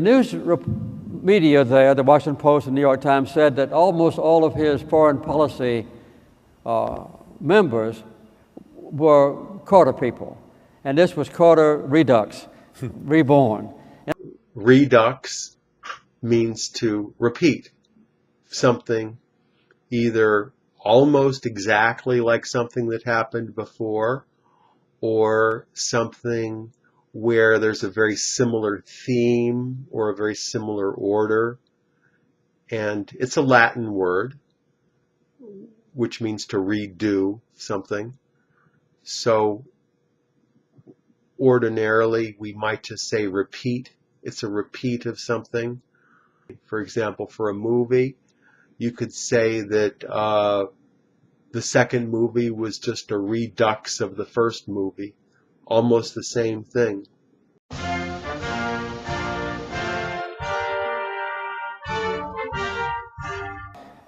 news media there, the Washington Post and New York Times, said that almost all of his foreign policy members were Carter people. And this was Carter redux, reborn. Redux means to repeat something, either almost exactly like something that happened before, or something where there's a very similar theme or a very similar order. And it's a Latin word, which means to redo something. So ordinarily, we might just say repeat. It's a repeat of something. For example, for a movie, you could say that the second movie was just a redux of the first movie. Almost the same thing.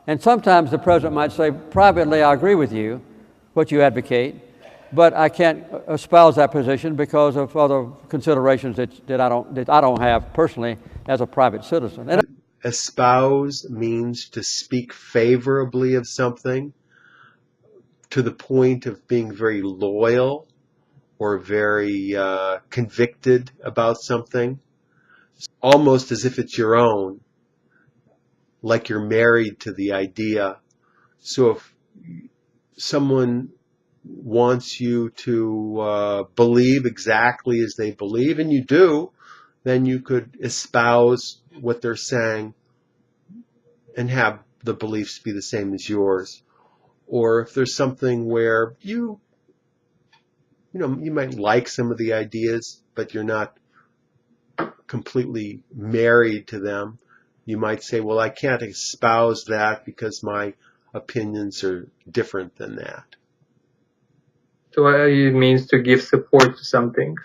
And sometimes the president might say, privately, I agree with you, what you advocate, but I can't espouse that position because of other considerations that I don't have personally as a private citizen. And espouse means to speak favorably of something to the point of being very loyal or very convicted about something, almost as if it's your own, like you're married to the idea. So if someone wants you to believe exactly as they believe, and you do, then you could espouse what they're saying and have the beliefs be the same as yours. Or if there's something where you might like some of the ideas, but you're not completely married to them, you might say, well, I can't espouse that because my opinions are different than that. So it means to give support to something.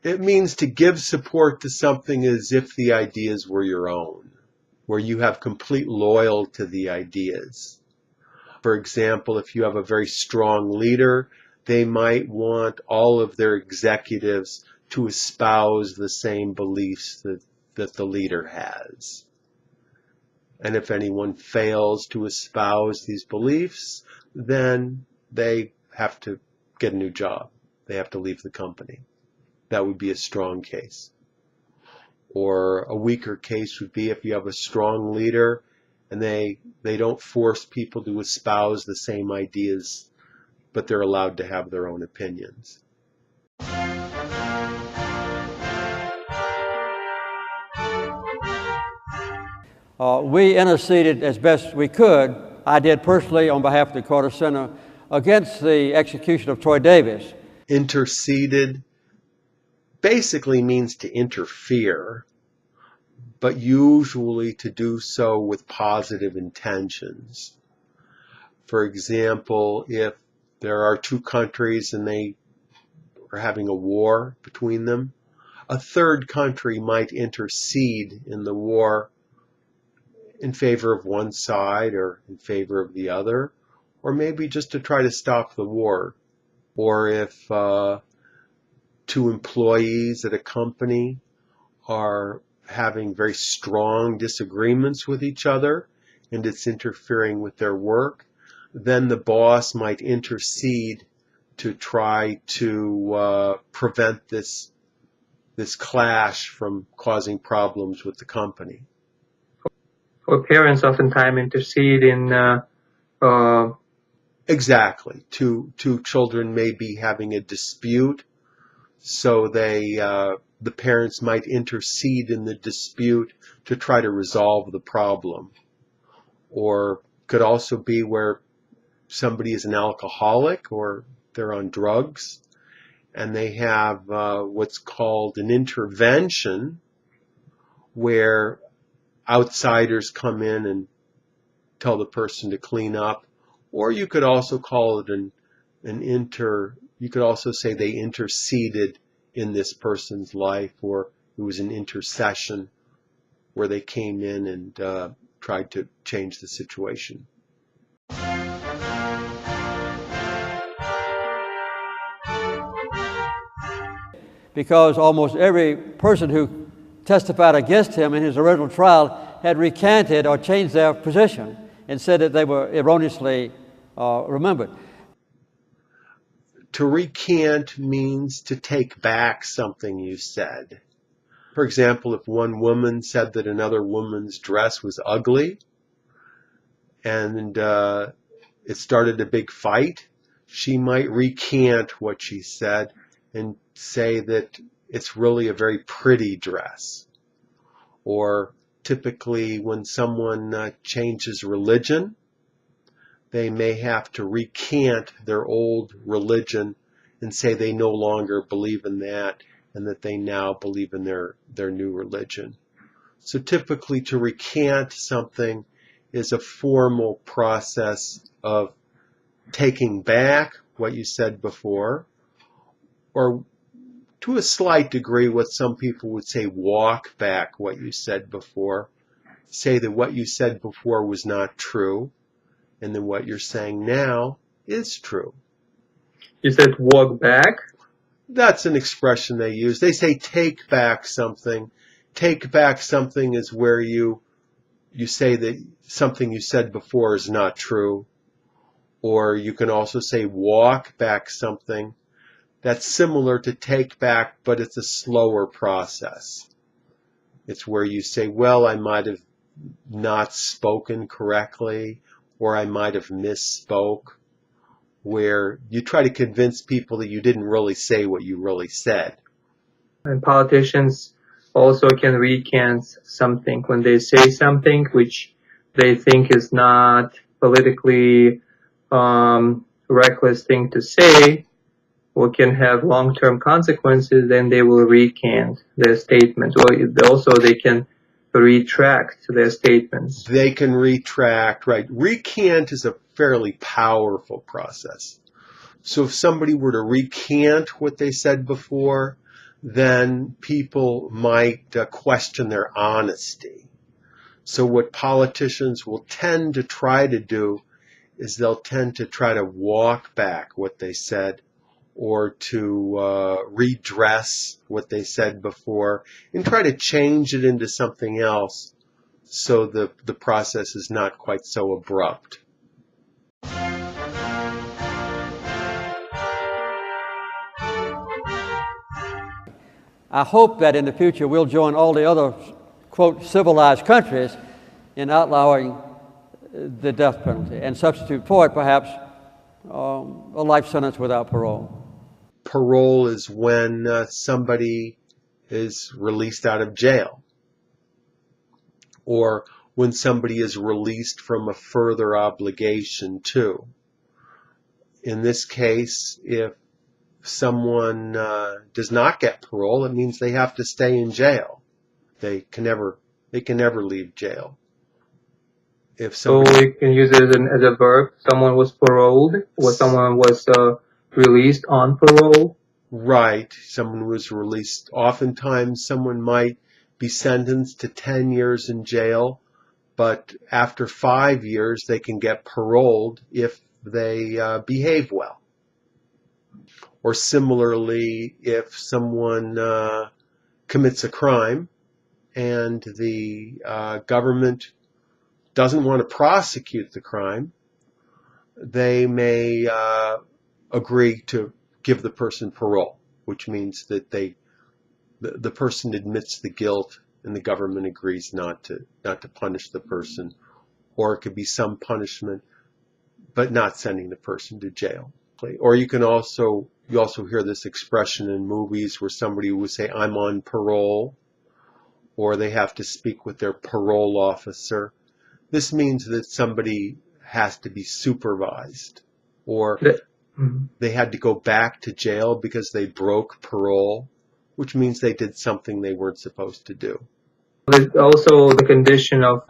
It means to give support to something as if the ideas were your own, where you have complete loyalty to the ideas. For example, if you have a very strong leader, they might want all of their executives to espouse the same beliefs that the leader has. And if anyone fails to espouse these beliefs, then they have to get a new job. They have to leave the company. That would be a strong case. Or a weaker case would be if you have a strong leader and they don't force people to espouse the same ideas, but they're allowed to have their own opinions. We interceded as best we could. I did personally on behalf of the Carter Center against the execution of Troy Davis. Interceded basically means to interfere, but usually to do so with positive intentions. For example, if there are two countries and they are having a war between them, a third country might intercede in the war in favor of one side or in favor of the other, or maybe just to try to stop the war. Or if two employees at a company are having very strong disagreements with each other and it's interfering with their work, then the boss might intercede to try to prevent this clash from causing problems with the company. Or parents oftentimes intercede in Exactly. Two children may be having a dispute, so the parents might intercede in the dispute to try to resolve the problem. Or could also be where somebody is an alcoholic or they're on drugs and they have what's called an intervention, where outsiders come in and tell the person to clean up. Or you could also call it you could also say they interceded in this person's life, or it was an intercession where they came in and tried to change the situation. Because almost every person who testified against him in his original trial had recanted or changed their position and said that they were erroneously remembered. To recant means to take back something you said. For example, if one woman said that another woman's dress was ugly and it started a big fight, she might recant what she said and say that it's really a very pretty dress. Or typically when someone changes religion, they may have to recant their old religion and say they no longer believe in that and that they now believe in their new religion. So typically to recant something is a formal process of taking back what you said before, or to a slight degree what some people would say, walk back what you said before. Say that what you said before was not true, and then what you're saying now is true. You said walk back? That's an expression they use. They say take back something. Take back something is where you say that something you said before is not true. Or you can also say walk back something. That's similar to take back, but it's a slower process. It's where you say, well, I might have not spoken correctly, or I might have misspoke, where you try to convince people that you didn't really say what you really said. And politicians also can recant something when they say something which they think is not politically reckless thing to say, or can have long-term consequences, then they will recant their statements. Or also they can retract their statements. They can retract, right. Recant is a fairly powerful process. So if somebody were to recant what they said before, then people might question their honesty. So what politicians will tend to try to do is they'll tend to try to walk back what they said, or to redress what they said before and try to change it into something else so the process is not quite so abrupt. I hope that in the future we'll join all the other, quote, civilized countries in outlawing the death penalty and substitute for it perhaps a life sentence without parole. Parole is when somebody is released out of jail, or when somebody is released from a further obligation too. In this case, if someone does not get parole, it means they have to stay in jail. They can never leave jail. If So we can use it as a verb. Someone was paroled, or someone was released on parole. Right. Someone was released. Oftentimes someone might be sentenced to 10 years in jail, but after 5 years they can get paroled if they behave well. Or similarly, if someone commits a crime and the government doesn't want to prosecute the crime, they may agree to give the person parole, which means that the person admits the guilt and the government agrees not to punish the person. Or it could be some punishment, but not sending the person to jail. Or you also hear this expression in movies where somebody will say, I'm on parole, or they have to speak with their parole officer. This means that somebody has to be supervised, or they had to go back to jail because they broke parole, which means they did something they weren't supposed to do. There's also the condition of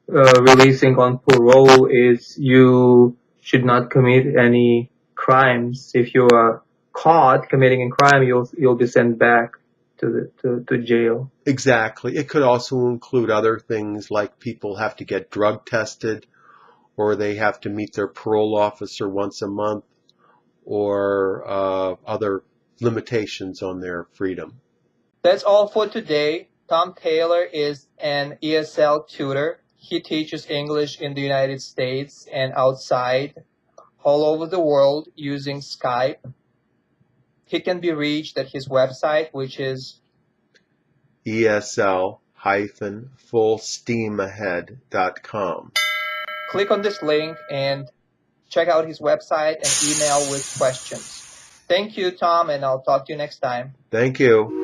releasing on parole is you should not commit any crimes. If you are caught committing a crime, you'll be sent back to jail. Exactly. It could also include other things like people have to get drug tested, or they have to meet their parole officer once a month, or other limitations on their freedom. That's all for today. Tom Taylor is an ESL tutor. He teaches English in the United States and outside, all over the world using Skype. He can be reached at his website, which is esl-fullsteamahead.com. click on this link and check out his website and email with questions. Thank you, Tom, and I'll talk to you next time. Thank you.